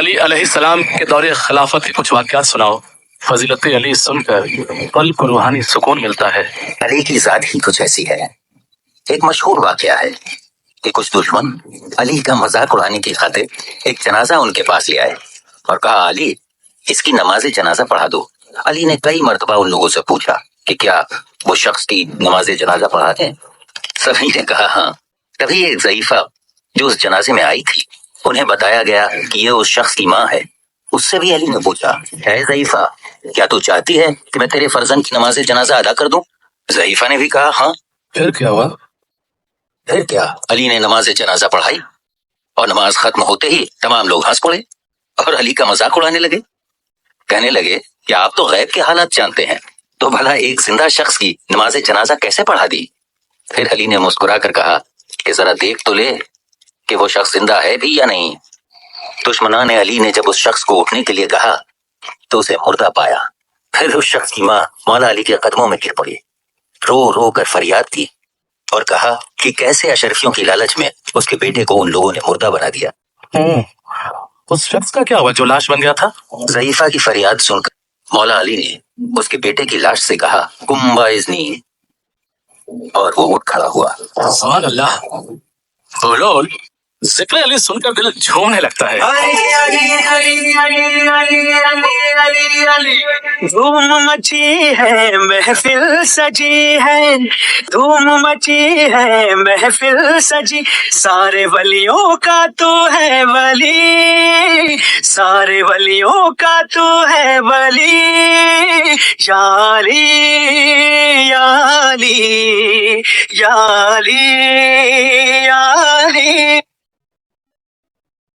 علی علیہ السلام کے دور خلافت کے کچھ واقعات سناؤ. فضیلت علی سن کر قلب کو روحانی سکون ملتا ہے. علی کی ذات ہی کچھ ایسی ہے. ایک مشہور واقعہ ہے کہ کچھ دشمن علی کا مذاق اڑانے کی خاطر ایک جنازہ ان کے پاس لے آئے اور کہا علی اس کی نماز جنازہ پڑھا دو. علی نے کئی مرتبہ ان لوگوں سے پوچھا کہ کیا وہ شخص کی نماز جنازہ پڑھا دیں. سبھی نے کہا ہاں. تبھی ایک ضعیفہ جو اس جنازے میں آئی تھی انہیں بتایا گیا کہ یہ اس شخص کی ماں ہے. اس سے بھی علی نے پوچھا اے ضعیفہ کیا تو چاہتی ہے کہ میں تیرے فرزند کی نماز جنازہ ادا کر دوں؟ ضعیفہ نے بھی کہا ہاں. پھر کیا ہوا؟ پھر کیا علی نے نماز جنازہ پڑھائی اور نماز ختم ہوتے ہی تمام لوگ ہنس پڑے اور علی کا مذاق اڑانے لگے. کہنے لگے کہ آپ تو غیب کے حالات جانتے ہیں تو بھلا ایک زندہ شخص کی نماز جنازہ کیسے پڑھا دی؟ پھر علی نے مسکرا کر کہا کہ ذرا دیکھ تو لے کہ وہ شخص زندہ ہے بھی یا نہیں. دشمنان علی نے جب اس شخص کو اٹھنے کے لیے کہا تو اسے مردہ پایا. پھر اس شخص کی ماں مولا علی کے قدموں میں گر پڑی, رو رو کر فریاد کی اور کہا کہ کیسے اشرفیوں کی لالچ میں اس کے بیٹے کو ان لوگوں نے مردہ بنا دیا. اس شخص کا کیا ہوا جو لاش بن گیا تھا؟ ضعیفہ کی فریاد سن کر مولا علی نے اس کے بیٹے کی لاش سے کہا قم باذنی, اور وہ اٹھ کھڑا ہوا. سبحان اللہ. بولو ذکر علی سن کر دل جھومنے لگتا ہے. دھوم مچی ہے محفل سجی ہے, دھوم مچی ہے محفل سجی, سارے ولیوں کا تو ہے ولی, سارے ولیوں کا تو ہے ولی, یا علی یا علی یا علی یا علی.